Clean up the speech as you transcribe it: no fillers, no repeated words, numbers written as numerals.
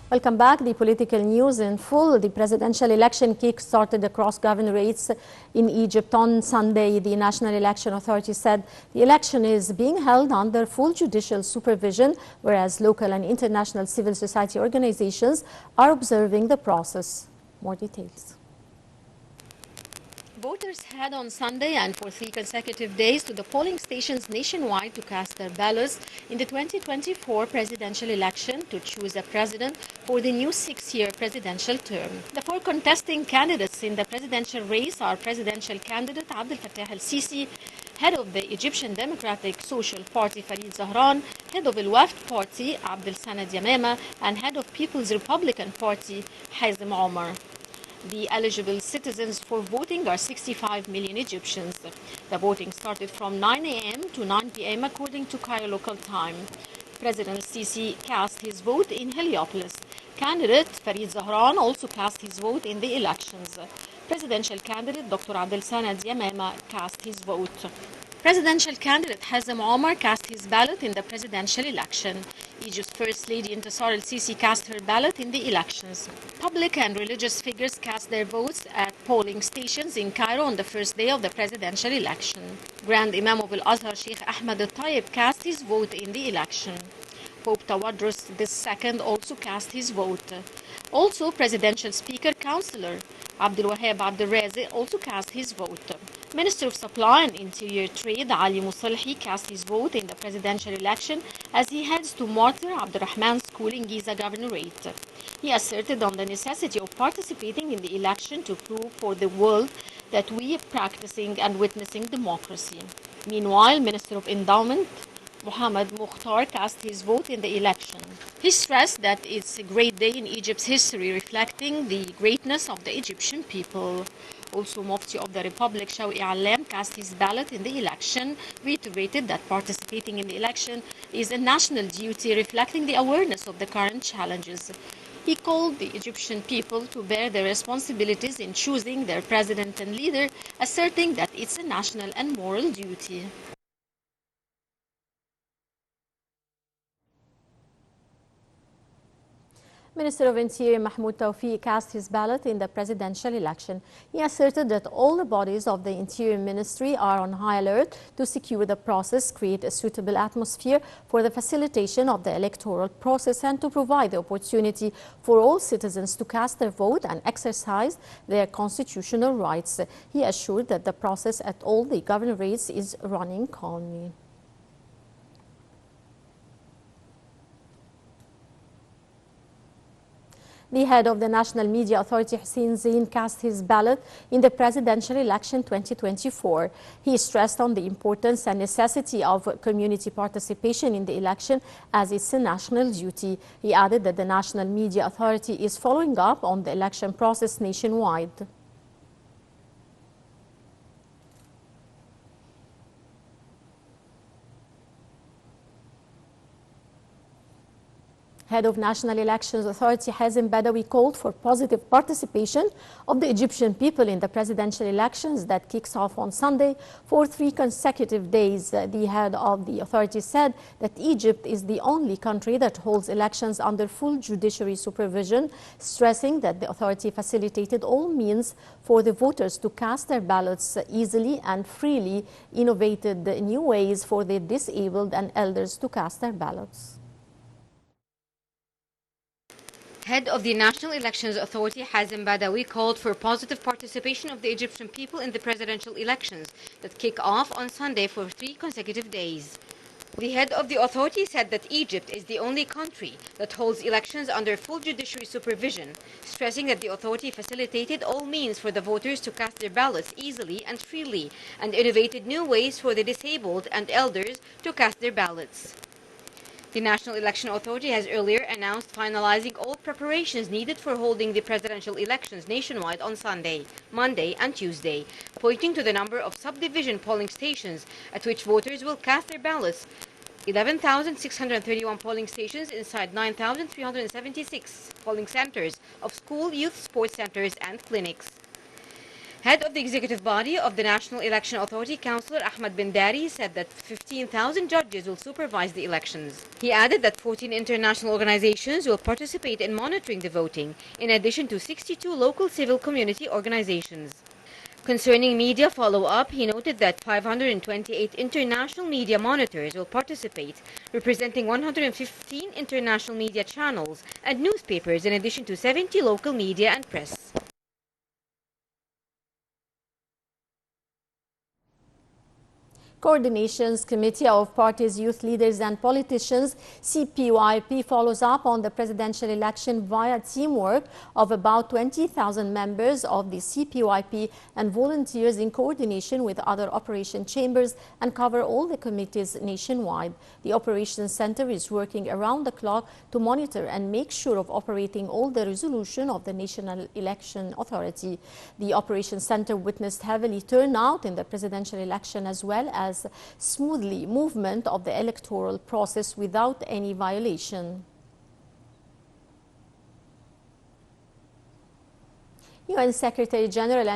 Welcome back. The political news in full. The presidential election kick-started across governorates in Egypt on Sunday. The National Election Authority said the election is being held under full judicial supervision, whereas local and international civil society organizations are observing the process. More details. Voters head on Sunday and for 3 consecutive days to the polling stations nationwide to cast their ballots in the 2024 presidential election to choose a president for the new 6-year presidential term. The 4 contesting candidates in the presidential race are presidential candidate Abdel Fattah el-Sisi, head of the Egyptian Democratic Social Party Farid Zahran, head of Al-Wafd Party Abdel Sanad Yamama, and head of People's Republican Party Hazem Omar. The eligible citizens for voting are 65 million Egyptians. The voting started from 9 a.m. to 9 p.m. according to Cairo local time. President Sisi cast his vote in Heliopolis. Candidate Farid Zahran also cast his vote in the elections. Presidential candidate Dr. Abdel Sanad Yamama cast his vote. Presidential candidate Hazem Omar cast his ballot in the presidential election. Egypt's First Lady Intisar el-Sisi cast her ballot in the elections. Public and religious figures cast their votes at polling stations in Cairo on the first day of the presidential election. Grand Imam of Al-Azhar Sheikh Ahmed al-Tayyib cast his vote in the election. Pope Tawadros II also cast his vote. Also, Presidential Speaker Councillor Abdul Wahab Abdel Razi also cast his vote. Minister of Supply and Interior Trade Ali Musalhi cast his vote in the presidential election as he heads to Martyr Abdurrahman School in Giza Governorate. He asserted on the necessity of participating in the election to prove for the world that we are practicing and witnessing democracy. Meanwhile, Minister of Endowment Mohammed Mukhtar cast his vote in the election. He stressed that it's a great day in Egypt's history, reflecting the greatness of the Egyptian people. Also, Mufti of the Republic, Shawqi Allam, cast his ballot in the election, reiterated that participating in the election is a national duty, reflecting the awareness of the current challenges. He called the Egyptian people to bear their responsibilities in choosing their president and leader, asserting that it's a national and moral duty. Minister of Interior Mahmoud Tawfiq cast his ballot in the presidential election. He asserted that all the bodies of the Interior Ministry are on high alert to secure the process, create a suitable atmosphere for the facilitation of the electoral process, and to provide the opportunity for all citizens to cast their vote and exercise their constitutional rights. He assured that the process at all the governorates is running calmly. The head of the National Media Authority, Hussein Zain, cast his ballot in the presidential election 2024. He stressed on the importance and necessity of community participation in the election as it's a national duty. He added that the National Media Authority is following up on the election process nationwide. Head of National Elections Authority Hazem Badawi called for positive participation of the Egyptian people in the presidential elections that kicks off on Sunday for 3 consecutive days. The head of the authority said that Egypt is the only country that holds elections under full judiciary supervision, stressing that the authority facilitated all means for the voters to cast their ballots easily and freely, innovated new ways for the disabled and elders to cast their ballots. Head of the National Elections Authority, Hazem Badawi, called for positive participation of the Egyptian people in the presidential elections that kick off on Sunday for 3 consecutive days. The head of the authority said that Egypt is the only country that holds elections under full judiciary supervision, stressing that the authority facilitated all means for the voters to cast their ballots easily and freely, and innovated new ways for the disabled and elders to cast their ballots. The National Election Authority has earlier announced finalizing all preparations needed for holding the presidential elections nationwide on Sunday, Monday, and Tuesday, pointing to the number of subdivision polling stations at which voters will cast their ballots. 11,631 polling stations inside 9,376 polling centers of school, youth, sports centers, and clinics. Head of the executive body of the National Election Authority, Councillor Ahmed bin Dari, said that 15,000 judges will supervise the elections. He added that 14 international organizations will participate in monitoring the voting, in addition to 62 local civil community organizations. Concerning media follow-up, he noted that 528 international media monitors will participate, representing 115 international media channels and newspapers, in addition to 70 local media and press. Coordinations Committee of Parties, Youth Leaders and Politicians, CPYP, follows up on the presidential election via teamwork of about 20,000 members of the CPYP and volunteers in coordination with other operation chambers and cover all the committees nationwide. The Operations Center is working around the clock to monitor and make sure of operating all the resolution of the National Election Authority. The Operations Center witnessed heavily turnout in the presidential election as well as smoothly movement of the electoral process without any violation. UN Secretary General